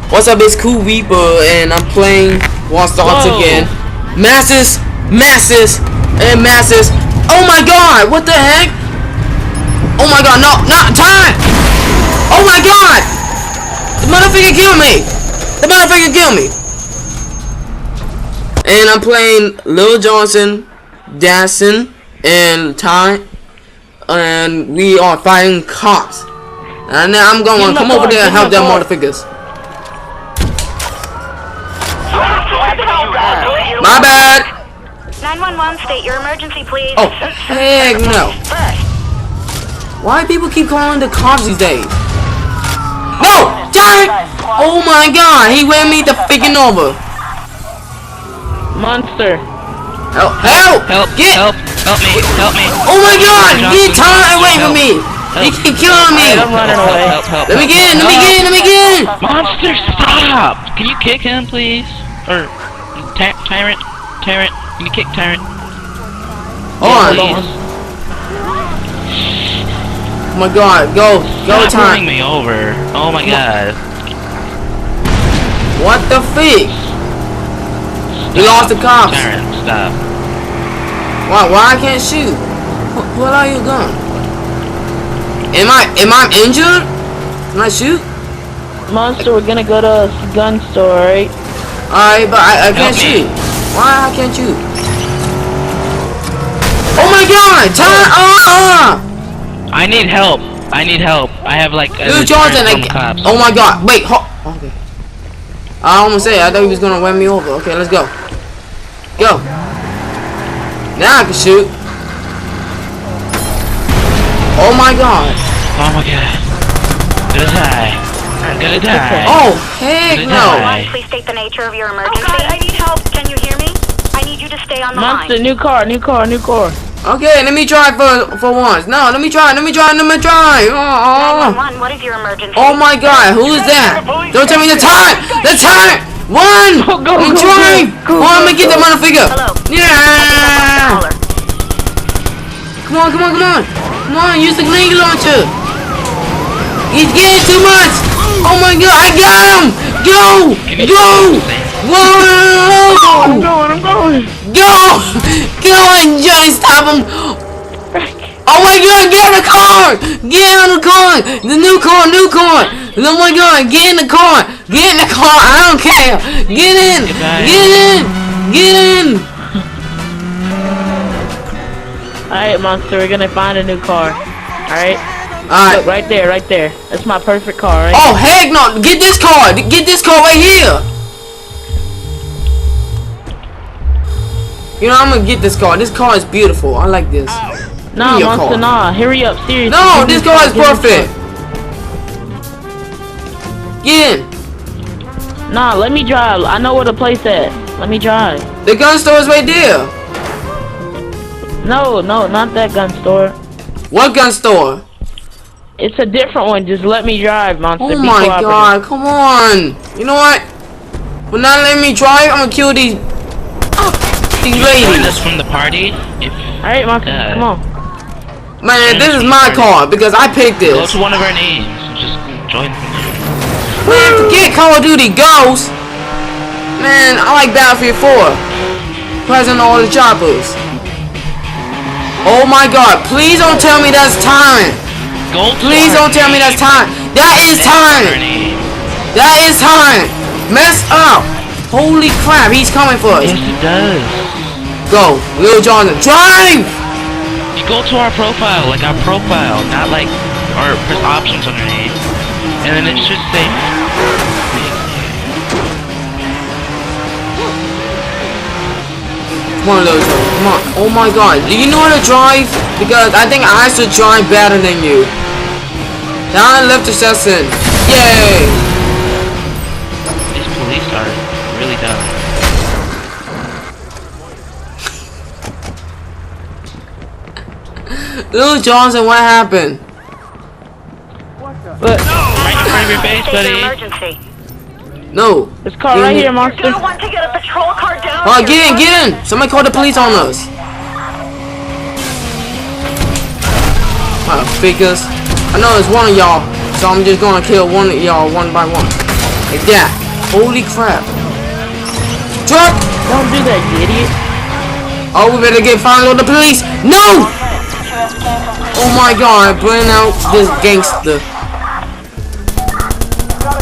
What's up, it's Cool Reaper, and I'm playing Lost Arks again. Masses, and masses. Oh my god, what the heck? Oh my god, no, not time! Oh my god! The motherfucker killed me! The motherfucker killed me! And I'm playing Lil Johnson, Dancing, and Ty, and we are fighting cops. And now I'm going to come over there and help them motherfuckers. My bad. 911, state your emergency, please. Oh, heck no. Why do people keep calling the cops these days? No! Darn! Oh my god, he ran me the freaking over. Monster. Help! Help! Help! Get! Help! Help me! Help me! Oh my god! Get time away from me! He keep killing me! I'm running away. Help! Let me get in! Let me get in! Let me get in! Monster, stop! Can you kick him, please? Or Tyrant? Can you kick Tyrant? Hold on! Please. Oh my god! Go! Go Stop time! running me over! Oh my god! What the freak? We lost the cops. Tyrant, stop! Why I can't shoot? What are you gun? Am I injured? Can I shoot? Monster, we're gonna go to a gun store, right? Alright, but I can't Help me. shoot. Why I can't shoot? Oh my god! I need help! I need help! I have like a Lil Johnson, return from cops. oh my god! Wait, okay. I almost said I thought he was gonna run me over. Okay, let's go. Go. Now I can shoot. Oh my god. Oh my god! I'm gonna die! I'm gonna die! Oh heck no! Please state the nature of your emergency. Oh god, I need help. Can you hear me? I need you to stay on the Monster, line. new car. Okay, let me try for once. No, let me try. Oh. 911, what is your emergency? Oh my god, who is that? Don't tell me the time! The time! Run! I'm trying! Oh, I'm gonna get the motherfucker! Hello. Yeah! Come on, use the grenade launcher! He's getting too much! Oh my god, I got him! Go! Whoa! I'm going. Go on, Johnny, stop him! Oh my god, get in the car! Get in the car! The new car! Oh my god, get in the car! I don't care! Get in! Alright, Monster, we're gonna find a new car. Alright? Alright. Look, right there. That's my perfect car, right? Oh heck no! Get this car! Right here! You know, I'm gonna get this car. This car is beautiful. I like this. Nah, your Monster, car. nah. Hurry up, seriously. No, Give me this car is give me perfect. Get in. Nah, let me drive. I know where the place at. Let me drive. The gun store is right there. No, not that gun store. What gun store? It's a different one. Just let me drive, Monster. Oh Be my cooperative. god, come on. You know what? When not letting me drive, I'm gonna kill these Join ladies. us from the party. If Alright, Monster, come on. Man, this is my car because I picked go this. to one of our names, just join from there. Man, forget Call of Duty Ghosts. Man, I like Battlefield 4. Present all the choppers. Oh my god, please don't tell me that's time. Please don't tell me that's time. That is time. That is time. Mess up. Holy crap, he's coming for us. Yes, it does. Go, Lil Johnson, drive! You go to our profile, like our profile, not like our press options underneath, and then it should say. Come on, Lil Johnson, come on. Oh my god, do you know how to drive? Because I think I should drive better than you. Down left assassin. Yay! These police are really dumb. Lil Johnson, what happened? Look, Right in front of your face, State buddy. your emergency. No. this car right here, Monster. You're gonna want to get a patrol car down Oh, here. get in! Somebody call the police on us. Figures. I know it's one of y'all, so I'm just gonna kill one of y'all one by one. Like that. Holy crap. Truck! Don't do that, you idiot. Oh, we better get followed the police. No! Oh my god, bring out this gangster.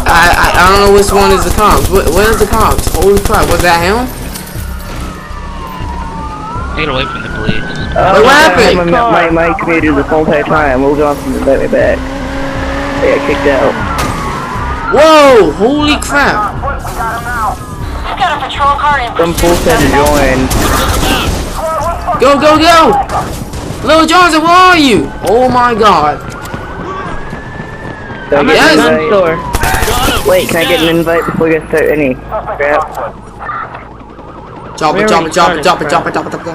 I don't know which one is the cops. Where's the cops? Holy crap, was that him? Get away from the police. What happened? My computer the whole entire time. Moved on from the let me back. They got kicked out. Whoa! Holy crap! We've got a patrol car in Some fool said to join. Go, go, go! Little Johnson, where are you? Oh my god. So I'm I at get the an gun invite? store. Wait, can I get an invite before you guys start any crap? Chop it, chop it, chop it, chop it, chop it, chop it, chop it.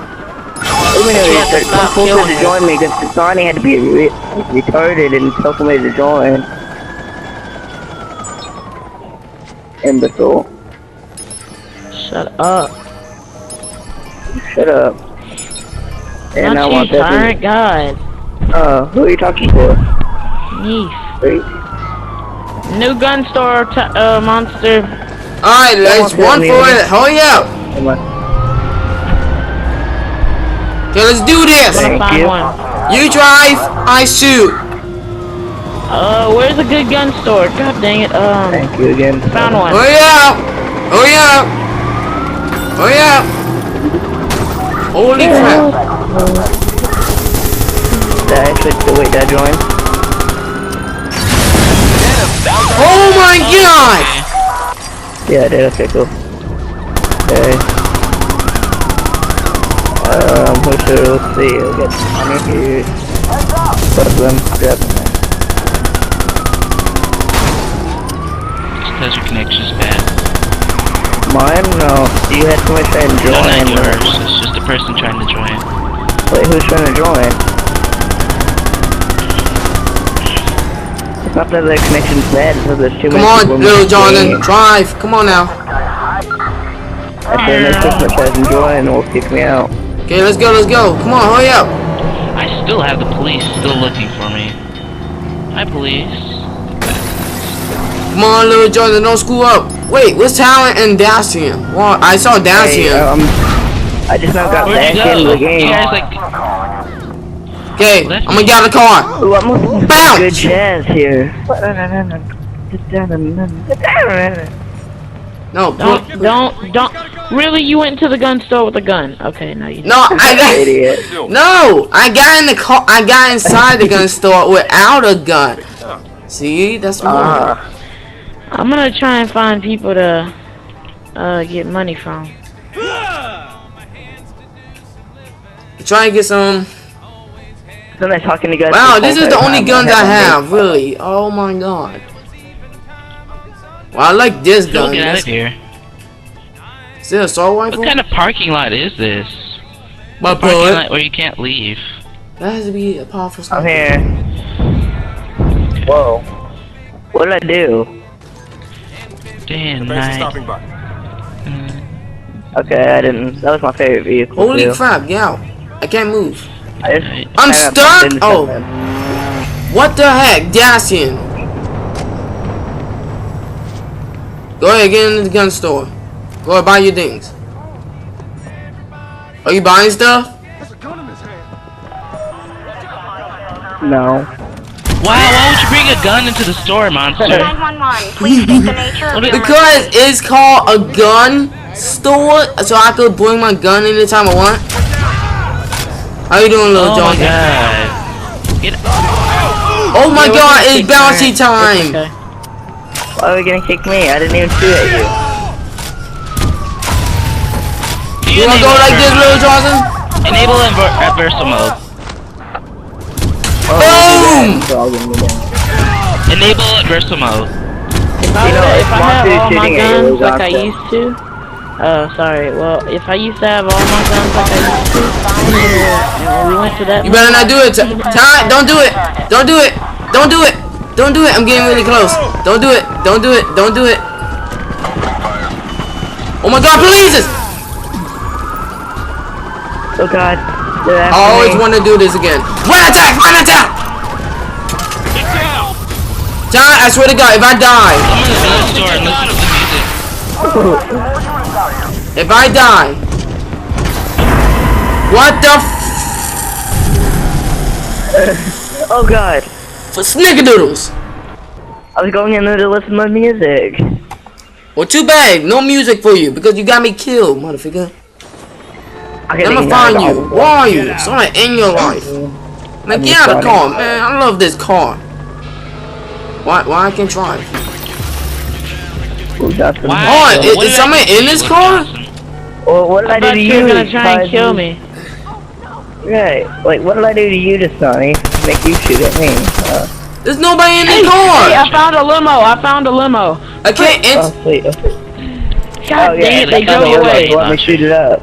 Let me know you some fool said to join me because Sonny had to be retarded and tell somebody to join. Imbecile. Shut up. Shut up. And I Not want you, that. tyrant god. Who are you talking for? Yeesh. Wait. New gun store, monster. Alright, let's run for it. Hurry up. Come on. Okay, let's do this. I'm gonna Thank find you. one. You drive, I shoot. Where's a good gun store? God dang it. Thank you again. Found one. Hurry up. Hurry up. Hurry up. Holy crap. Did I switch to wait, did I join? Oh my god. Yeah, I did. Okay, cool. Okay. Let's see. I'll get on here. Both of them. Yep. Because your connection's bad. Mine? No. You had somebody trying to No, not join. yours. It's just a person trying to join. Wait, who's trying to join? It's not that the connection's bad, it's that there's too Come many on, people in little the Jonathan, game. drive. Come on now. And then this person tries to join and will kick me out. Okay, let's go, let's go. Come on, hurry up. I still have the police still looking for me. Hi, police. Come on, little Jonathan, don't screw up. Wait, what's Talent and Dacian? Well, I saw Hey, Dacian. I just now got Where'd back you go? into the You game. guys like Okay, left I'm gonna get out of the car. Ooh, I'm looking for Bounce! good jazz here. No, Don't. Really, you went to the gun store with a gun? Okay, no, you. No, I got. Idiot. No, I got in the car. I got inside the gun store without a gun. See, that's wrong. I'm gonna try and find people to get money from. Try and get some. Then I talking to guys. Wow, this is the only guns I have, really. Oh my god. Well, I like this don't gun. get out of here. Is there a assault rifle? What kind of parking lot is this? My Parking bullet. lot where you can't leave. That has to be a powerful sniper. I'm here. Whoa. What did I do? Damn, nice. Okay, I didn't. That was my favorite vehicle. Holy too. crap, yeah. I can't move. I just I'm kinda stuck? bumped into Oh. something. What the heck? Dacian. Go ahead, get into the gun store. Go ahead, buy your things. Are you buying stuff? No. Wow, why would you bring a gun into the store, monster? 911, please state the nature of your Because it's called a gun store, so I could bring my gun anytime I want. How you doing, little Oh John? my god. Get Oh my Yeah, god, we're it's gonna bouncy kick time! Okay. Why are we gonna kick me? I didn't even shoot at you. You wanna go like this, little Johnson? Enable reversal mode. Boom! Enable reversal mode. If I, You know, if I have monster all my shooting at you guns is like I awesome. used to, sorry. Well, if I used to have all my guns like I used to, and we went to that. You better not do it. Ty, don't do it. Don't do it. Don't do it. Don't do it. I'm getting really close. Don't do it. Don't do it. Don't do it. Oh my god, please! Oh god. I always want to do this again. Run attack! Run attack! John, I swear to God, if I die, Come in the village store and listen to the music. if I die, what the Oh god. for snickerdoodles? I was going in there to listen to my music. Well, too bad, no music for you because you got me killed, motherfucker. Okay, I'm gonna find you. Where are you? Someone in your life. Man, get out of the car, man. I love this car. Why I can't drive? Wow. Oh, is someone in this car? Well, what did I do thought to you were you? gonna try and kill me. Right. Like, what did I do to you to Sonny? Make you shoot at me? There's nobody in the Hey, car. I found a limo. I can't Oh, enter. sweet. Okay. God dang it, they that's drove what away. Let me shoot it up.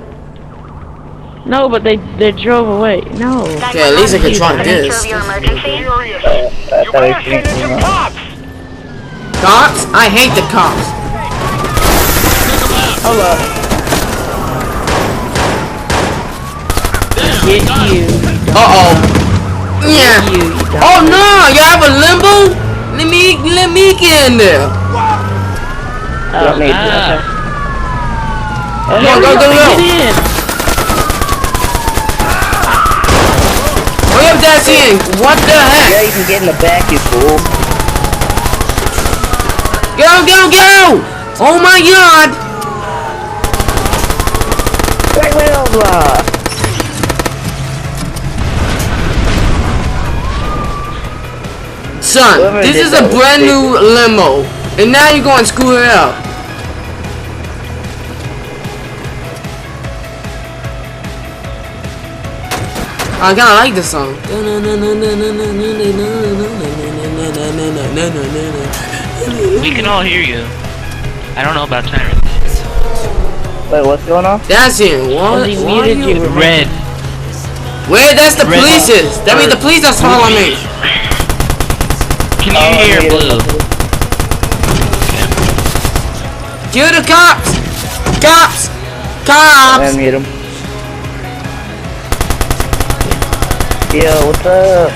No, but they drove away. No. Okay, at least I can try Nature this. of your emergency. I thought I was shooting him up. Cops? I hate the cops. Hold up. Get you. Uh-oh. Yeah. You Oh no, you have a limbo? Let me get in there. Let me okay. Come on, go. Get in. Hurry up, Dacian. What the Yeah, heck? you can get in the back, you fool. Go! Oh my god. Wait, blah. Son, Whoever this did is that a was brand new limo. And now you're going to screw it up. I kinda like this song. We can all hear you. I don't know about Siren. Wait, what's going on? Dacian, what? He Why muted you? you. Red. Wait, that's the Red. police is. That means the police are following me. Can you hear Blue? Kill the cops! Cops! I'm Cops! gonna mute him. Yo, what's up?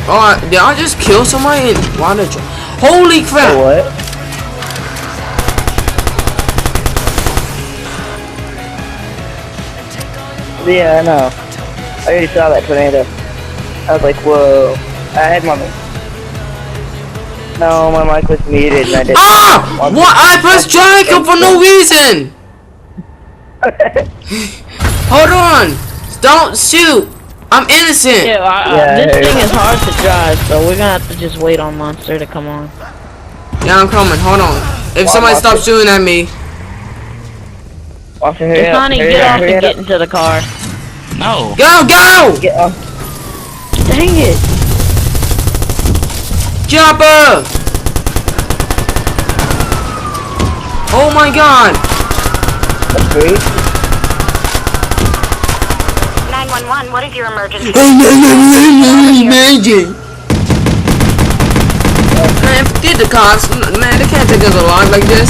Oh, did I just kill somebody? And why did you? Holy Hey, crap! what? Yeah, I know. I already saw that tornado. I was like, whoa. I had my... No, my mic was muted and I didn't... Ah! What? I pressed triangle for no reason! Hold on! Don't shoot! I'm innocent! Yeah, this thing is hard to drive, so we're gonna have to just wait on Monster to come on. Yeah, I'm coming. Hold on. If somebody stops shooting at me, Watch your hair up. Sonny, Hurry get up, off hurry and up. get into the car. No. go! Get off. Dang it! Jumper! Oh my god! That's great. 911, what is your emergency? Imagine! Man, forget the cops. Man, they can't take us alive like this.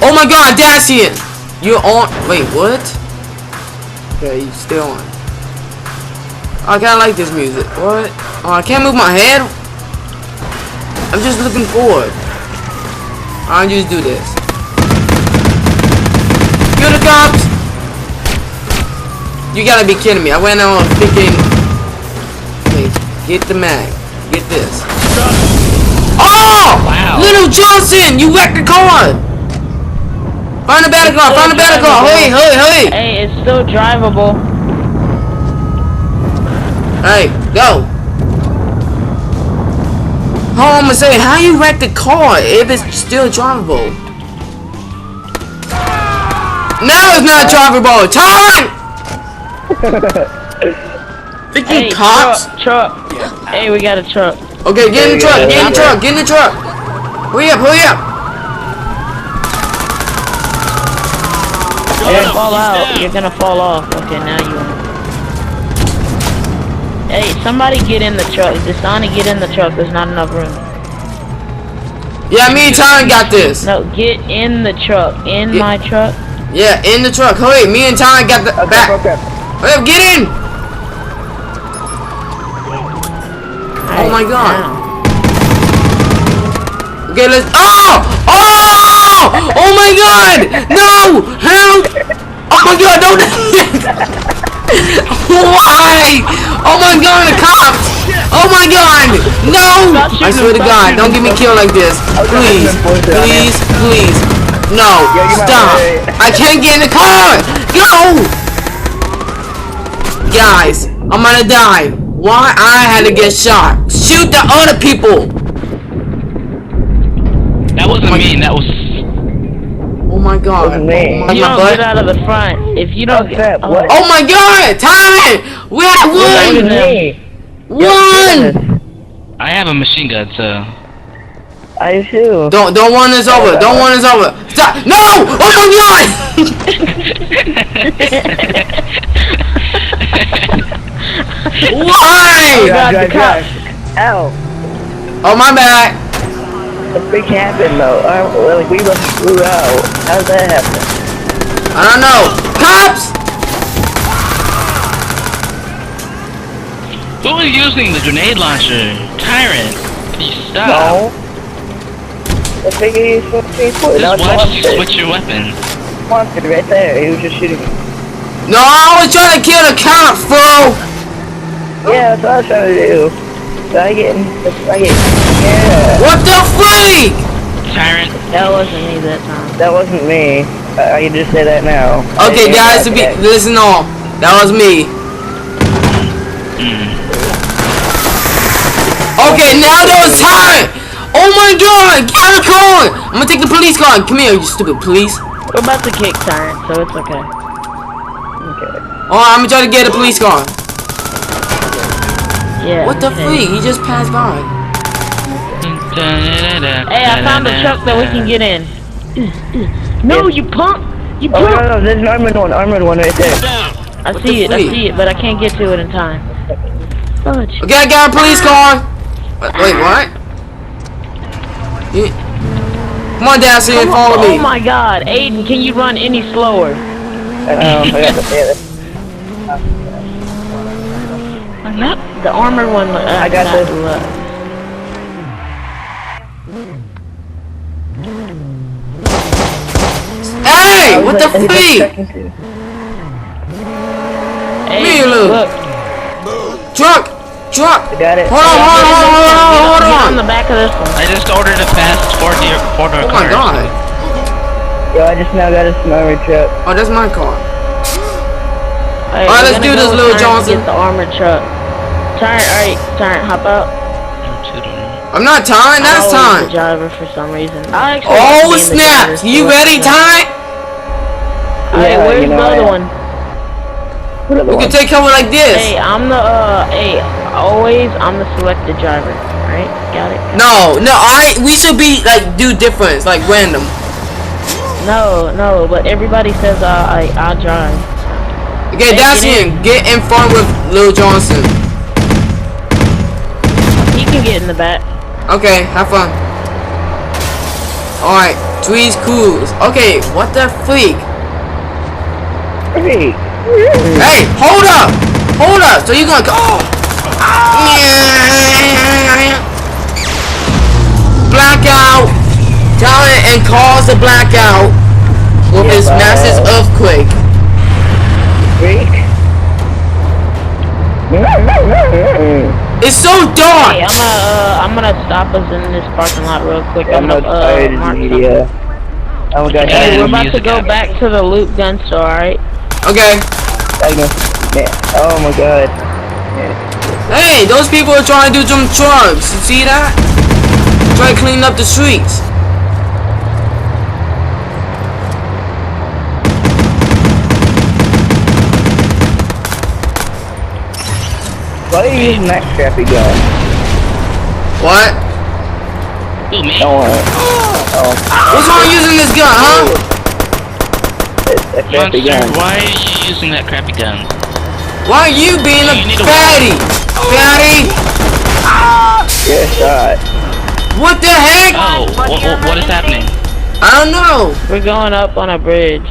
Oh my god, Dacian! You're on. Wait, what? Okay, you still on. I kinda like this music. What? Oh, I can't move my head? I'm just looking forward. I'll just do this. Kill the cops! You gotta be kidding me. I went on thinking. Okay, get the mag. Get this. Oh! Wow. Little Johnson! You wrecked the car! Find a better car! Find a better car! Hurry! Hey, it's still drivable. Hey, go! Oh, I'm gonna say, how you wreck the car if it's still drivable? Now it's not drivable! Time! Think you Hey, cops? truck. Hey, we got a truck. Okay, get in the truck, get in the truck, get in the truck! Hurry up, hurry up! You're gonna fall out. You're gonna fall off. Okay, now you are. Hey, somebody get in the truck. Dasani, get in the truck. There's not enough room. Yeah, me and Tyron got this. No, get in the truck. In Get- my truck. Yeah, in the truck. Hurry, me and Tyron got the back. Okay. Hurry up, get in! my god. Now. Okay, let's. Oh! Oh! Oh my god! No! Help! Oh my god! Don't. Why? Oh my god! The cops! Oh my god! No! I swear to God! Don't get me killed like this! Please! Please! Please! No! Stop! I can't get in the car! Go! Guys, I'm gonna die. Why I had to get shot? Shoot the other people! That wasn't me. That was. Oh my god. Wasn't me. Oh If you my don't butt. get out of the front, if you don't get... What? Oh my god! Time! We have Wasn't one! me. One! I have a machine gun, so. I too. Don't want this over. Don't want this over. Stop! No! Oh my god! Why? Drive. Ow. Oh my bad. The freak happened though. Like we both flew out. How did that happen? I don't know. Cops! Who was using the grenade launcher? Tyrant. Please stop. No. The freak is supposed to Just watch you switch your weapon. Monster right there. He was just shooting me. No, I was trying to kill the cops, fool! Yeah, that's what I was trying to do. So I get. Yeah. What the freak? Tyrant. That wasn't me that time. That wasn't me. I can just say that now. Okay, guys, listen on. That was me. Okay, now there was time! Oh my god! Get out of the car! I'm gonna take the police car. Come here, you stupid police. We're about to kick Tyrant, so it's okay. Okay. Oh, I'm gonna try to get a police car. Yeah. What the okay. freak? He just passed by. Hey, I found a truck that we can get in. No, you punk! You Oh punk! no, there's an armored one right there. I What see the it, freak? but I can't get to it in time. Fudge. Okay, I got a police car. Wait, what? Come on, Dassy, and follow Oh me. my god, Aiden, can you run any slower? I got the The armored one. I got this. Hey, what the freak? Hey, Me, look. Truck! I got it. Hold on. On the back of this one. I just ordered a fast four-door Oh my car. god. Yo, I just now got a sniper truck. Oh, that's my car. Hey, Alright, we're let's gonna do this, go Lil Tyrant Johnson. Get the armored truck. Alright, Tyrant, hop out. I'm not tying, that's I'm always time. the driver for some reason. I actually Oh like being the snap! driver, You so ready, it's Ty? Alright, Yeah, where's you know, the other I- one? We can take cover like this. Hey, I'm the I'm the selected driver. Alright, got it. No, we should be like do difference, like random. No, but everybody says I drive. Okay, Hey, Dacian, get in front with Lil Johnson. He can get in the back. Okay, have fun. Alright, Trees Cruise. Okay, what the freak? Hey. Hey, hold up! Hold up! So you're gonna go. Blackout! Talent and cause a blackout with his massive earthquake. Freak. It's so dark! Hey, I'm gonna stop us in this parking lot real quick. I'm not tired of mark media. Oh my god, Hey, Yeah, we're about to music go app. back to the loot gun store, alright? Okay. Oh my god. Hey, those people are trying to do some drugs. You see that? Try to clean up the streets. Why are you using that crappy gun? What? Who, me? Don't want it. Oh, What's wrong with using this gun, huh? it's a crappy Monster, gun. why are you using that crappy gun? Why are you being a You need a fatty? Fatty? Get a shot. What the heck? Oh, what is happening? I don't know. We're going up on a bridge.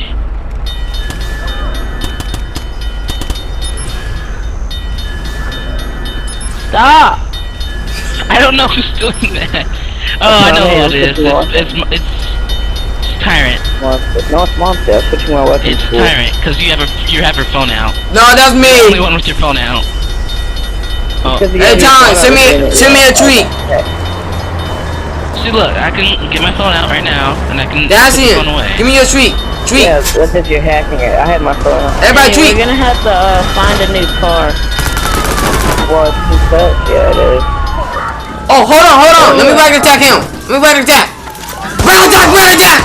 Stop! I don't know who's doing that. Oh, I know who it is. It's Tyrant. Monster. No, it's Monster. I put you on weapons. It's Tyrant, because you have her phone out. No, that's You're the only me. one with your phone out. Oh. Hey, John, send me a tweet. See, look, I can get my phone out right now, and I can That's put the it. phone away. Give me your tweet. Tweet. Yeah, that's if you're hacking it. I had my phone on. Everybody Hey, tweet. we're gonna have to find a new car. What? Yeah, it is. Oh, hold on. Let me back attack him. Let me back attack. Back attack.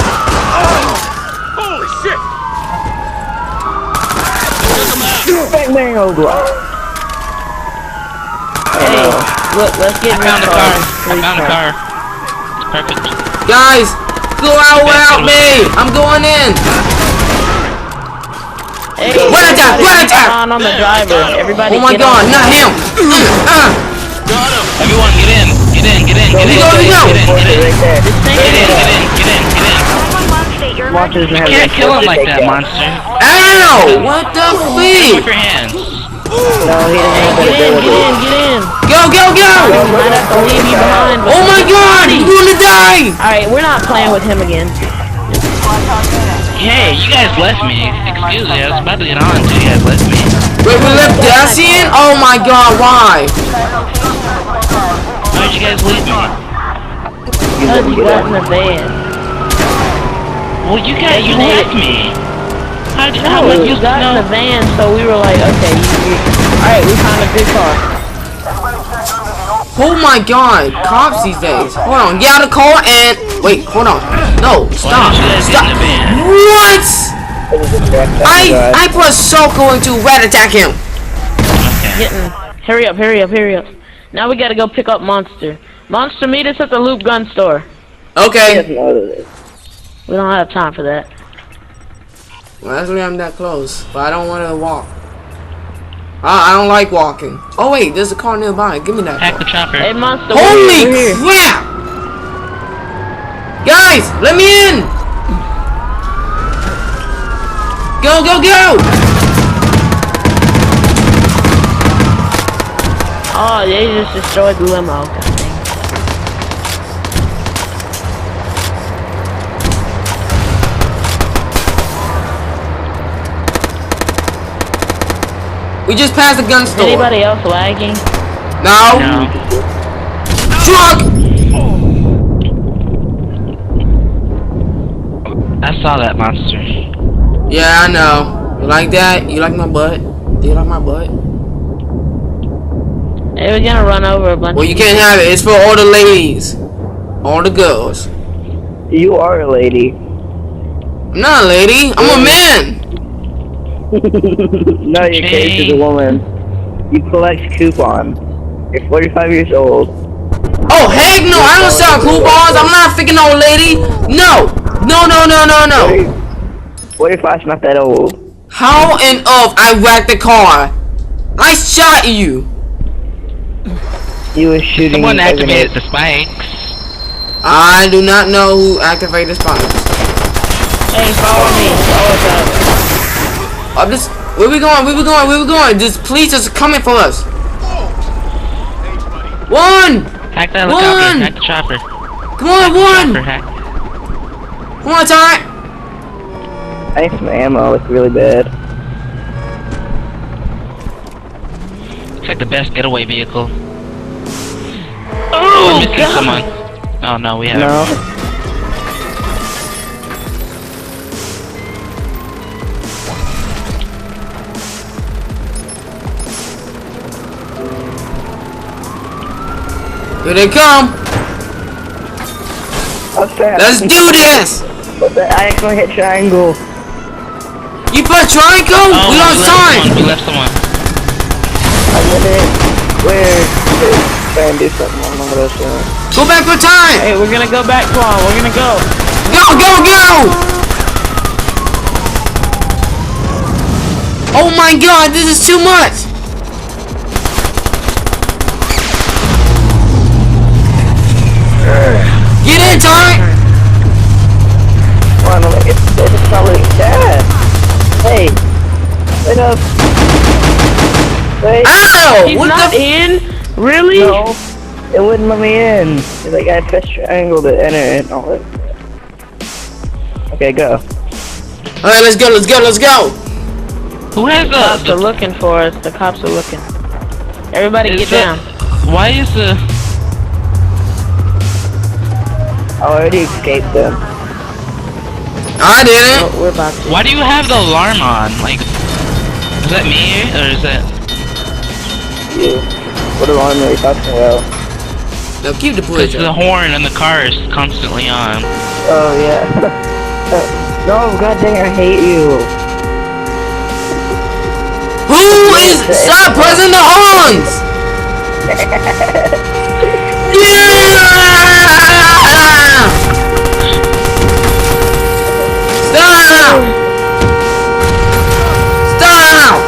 Bang, bang, oh, God. Hey, look, let's get I in found the a car. car. I found a car. It's perfect. Guys, go out without me. I'm going in. Hey, What attack? What everybody attack? get on the driver. Everybody Oh my get God, on. not him. Everyone, get in. Get in. Get in. Get in. Go, Get in. go. Get in. Get in. Right there. This thing Get in. is Get in. Get in. Get in. 911 state your Monsters emergency. have Can't kill him like that, monster. Ow! What the With freak? your hands. No, he doesn't have that ability. Get in. Go. We might have to leave you behind. Oh my God, he's gonna die. Alright, we're not playing with him again. Hey, you guys left me. Excuse me, I was about to get on until you guys left me. Wait, we left Dacian? Oh my God, why? Why did you guys leave me? Because you got in the van. Well, you left me. How did No, you you got in the know? van, so we were like, okay, alright, we found a good car. Oh my God, cops these days. Hold on, get out of the car and wait. Hold on. No, stop. Why did you guys get in the van? What? I put Soko into red attack him. Getting, hurry up. Now we gotta go pick up Monster. Monster, meet us at the Loop Gun Store. He Okay. doesn't know this. We don't have time for that. Well, actually, I'm that close, but I don't want to walk. I don't like walking. Oh wait, there's a car nearby. Give me that Hack the car. chopper. Hey, Monster, Holy we're here. crap! Guys, let me in! Go! Oh, they just destroyed the limo. God dang. We just passed the gun store. Anybody else lagging? No. No. Truck! I saw that monster. Yeah, I know. You like that? You like my butt? Do you like my butt? Hey, we're gonna run over a bunch Well, of you can't have it. It's for all the ladies. All the girls. You are a lady. I'm not a lady. I'm a man. No, your case is a woman. You collect coupons. You're 45 years old. Oh, heck no. I don't sell coupons. I'm not a freaking old lady. No. 45's not that old. How and of I wrecked the car? I shot you. You were shooting. Someone as an activated the spikes. I do not know who activated spikes. Hey, follow me. Follow us out. I'm just. Where we going? This police is coming for us. One. Hack the One! helicopter. Hack the chopper. Come on, one. Chopper hack. Come on, Ty. I need some ammo. It's really bad. It's like the best getaway vehicle. Oh, We're missing someone. Oh no, we have. No. Here they come. What's that? Let's do this. What's that? I accidentally hit triangle. You put triangle? Oh, We on time. We left someone. I did it. Where? Try and do something. I don't know what I was doing. Go back for time. Hey, we're gonna go back, Quan. We're gonna go. Go. Oh my God, this is too much. Get in, Ty. Come on, it's probably bad. Hey, wait up. Wait. Ow! He's What not the? in? Really? No. It wouldn't let me in. It's like I pressed triangle to enter and all that. Okay, go. Alright, let's go, let's go, let's go! Who has The cops are looking for us. The cops are looking. Everybody get down. Why is the... I already escaped them. I didn't! Oh, we're about to. Why do you have the alarm on? Like, is that me or is that... You. What alarm are you talking about? No, keep the It's bridge the up. horn and the car is constantly on. Oh, yeah. No, god dang, I hate you. Who is... Stop pressing the horns! Yeah! Stop! Stop!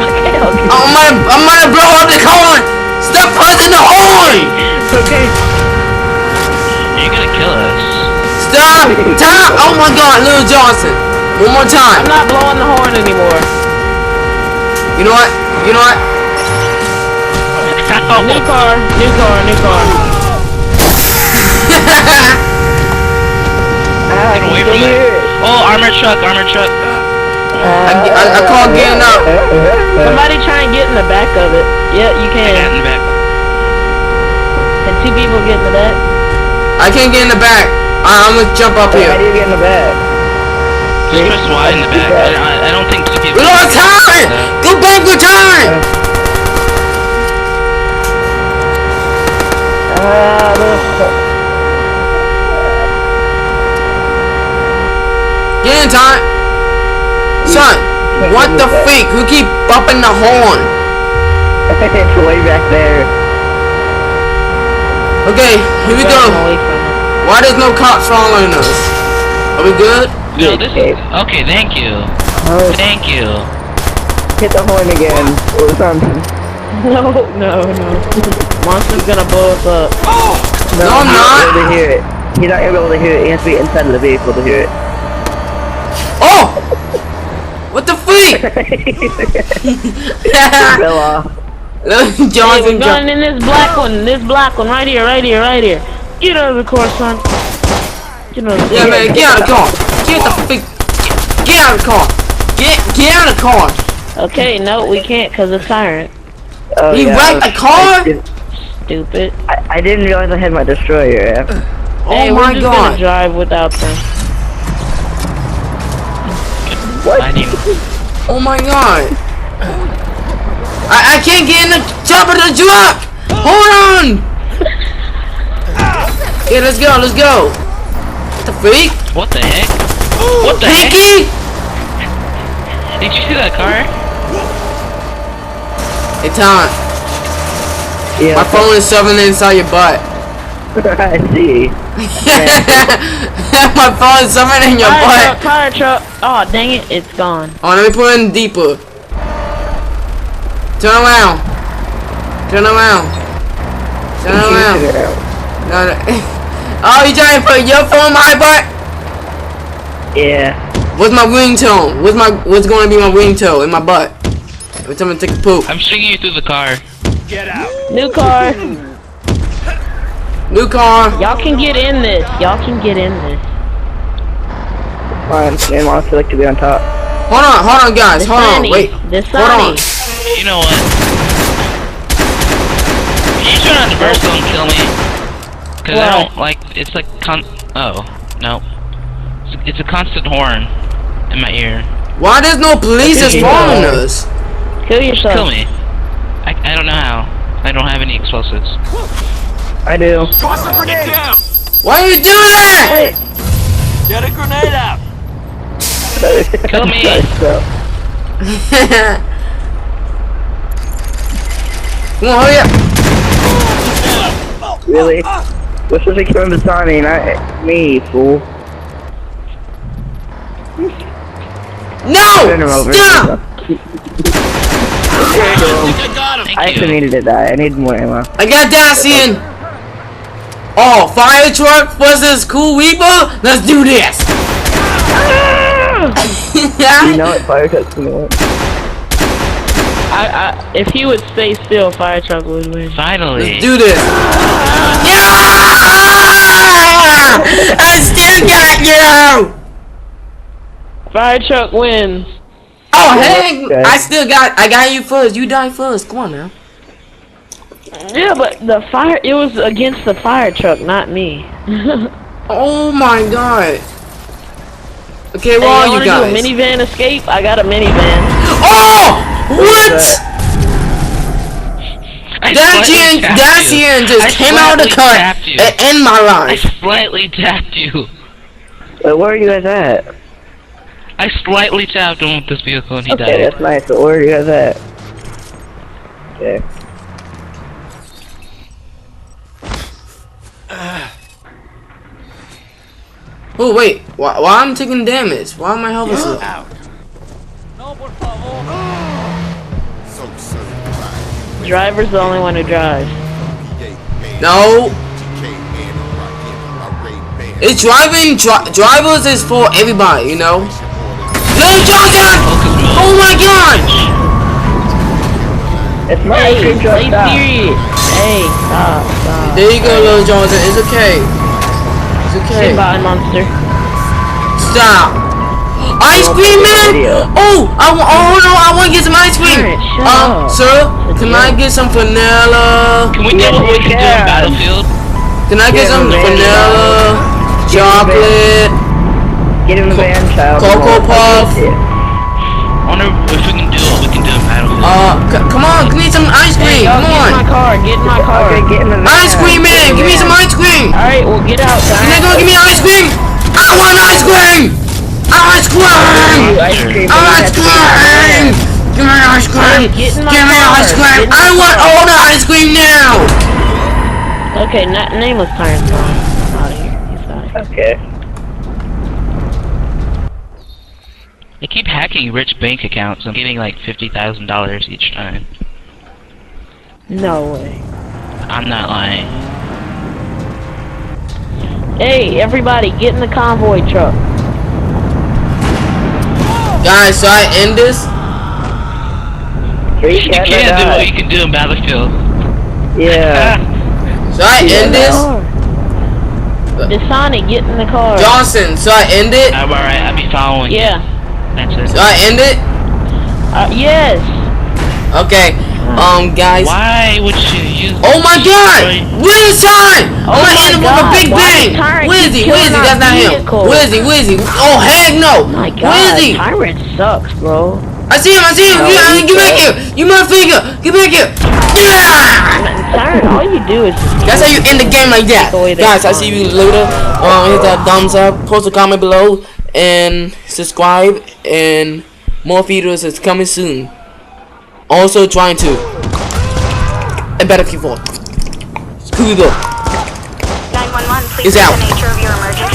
Okay. I'm gonna blow up the horn! Stop pressing the horn! Okay. You're gonna kill us. Stop! Time! Oh my god, Lil Johnson! One more I'm time! not blowing the horn anymore. You know what? You know what? New car, new car, new car. Get away from it. Oh, armored truck, armored truck. I call getting up. Somebody try and get in the back of it. Yeah, you I got can. in the back. Can 2 people get in the back? I can't get in the back. I'm gonna jump up How here. do you get in the bag? Just press Y in the back. I don't think two people... We lost time! Go back with time! Get in time! Son, what the freak? Who keep bumping the horn? It's way back there. Okay, here we go. Away from it. Why there's no cops following us? Are we good? No, this is... Okay, thank you. Oh, Thank you. hit the horn again or something. No. Monster's gonna blow us up. No, I'm he's not. able to hear it. He's not able to hear it. He has to be inside of the vehicle to hear it. Oh! What the freak? Fell off. Lil Hey, Johnson we're going in this black one, right here. Get out of the car, son. Get out of the Yeah, car. man, get out of the car. Get the freak. Get out of the car. Get out of the car. Okay, no, we can't because of Tyrant. Oh, He yeah, wrecked the car? Stupid. I didn't realize I had my destroyer. Yeah. Hey, Oh we're my just god. gonna drive without them. I need... Oh my god. I can't get in the top of the truck. Hold on. Okay, let's go. What the freak? What the heck? What the heck? Pinky? Did you see that car? Hey, Tom. Yeah. My phone is shoving inside your butt. I see. My phone is shoving in your butt. Fire truck. Oh, dang it, it's gone. Oh, let me put it in deeper. Turn around. No. Oh, you trying to put your phone in my butt? Yeah. What's my ringtone? What's going to be my ringtone in my butt? Every time I take a poop. I'm stringing you through the car. New car. New car. Y'all can get in this. Fine. Man wants to like to be on top. Hold on, guys. Hold on. Wait. Hold on. You know what? Can you turn on the vertical and kill me? Cause I don't like, it's like oh, no. It's a constant horn in my ear. Why there's no police that's following us? Kill yourself. Kill me. I don't know how. I don't have any explosives. I do. Why you do that? Get a grenade out! Kill me. Come on, hurry up. Really? We're supposed to kill Basani, not me, fool. No! Turn him over. Stop! Thank I actually you. needed to die. I need more ammo. I got Dacian. Oh, fire truck versus Cool Reaper? Let's do this! You know what fire truck's gonna work. If he would stay still, fire truck would win. Finally. Let's do this. Yeah! I still got you! Fire truck wins. Oh, hey! Okay. I got you first. You died first. Come on now. Yeah, but it was against the fire truck, not me. Oh my god. Okay, Hey, where are you you wanna do a guys? minivan escape? I got a minivan. Oh! What? I That slightly tapped Dacian you. just I came out of the slightly cut tapped you. and end my I life. slightly tapped you. Wait, where are you guys at? I slightly tapped him with this vehicle and he Okay, died. that's nice. So where are you guys at? Okay. Oh wait, why I'm taking damage? Why am I helpless? Driver's the only one who drives. No. It's driving. Drivers is for everybody, you know. Little Johnson! Oh my god! It's my Hey, ice cream truck. play Stop. serious. Hey, stop. There you go, Little Johnson. It's okay. It's okay. Goodbye, monster. Stop. Ice cream man! Oh, hold on. I want to get some ice cream. Alright, shut up. Sir, can I get some vanilla? Can we do what we can do in Battlefield? Can I get some vanilla, chocolate, Get in the van, child. Cocoa Puff? I wonder if we can do what we can do in Battlefield. Come on, give me some ice Hey, cream. y'all, Come get in my on. car. Get in my car. Okay, get in the van. Ice cream man, give me some ice cream. Alright, well, get out, You're not guys. gonna give me ice cream? I want ice cream! Ice cream! Ice cream. Ice cream! Give me ice cream! Hey, get in my Give me car. ice cream! Get in my I want car. all the ice cream now! Okay, nameless tyrant's gone. Out of here. He's out. Okay. They keep hacking rich bank accounts and getting like $50,000 each time. No way. I'm not lying. Hey, everybody, get in the convoy truck. Guys, so I end this? Three You cats can't do what died. you can do in Battlefield. Yeah. So I end this? Dasani, get in the car. Johnson, so I end it? I'm alright, I'll be following you. Yeah. That's So it. I end it? Yes. Okay, guys. Why would you use Oh my god! Where's the sign? Oh I'm gonna my end it with a God, big why bang! the tyrant Where is he? keep Where is he? killing That's our not him. vehicles? Where is he? Where is he? Oh heck no! Oh my god. Where is he? Tyrant sucks, bro. I see him! I see him! No, Get back here! You motherfucker! Get back here! Yeah! Tyrant, all you do is just That's how you end the game like that. Take away their Guys, I fun. see you later. Hit that thumbs up, post a comment below, and subscribe. And more videos is coming soon. Also trying to. And Battlefield 4. Scooby-Doo. 911, please Is state out. the nature of your emergency.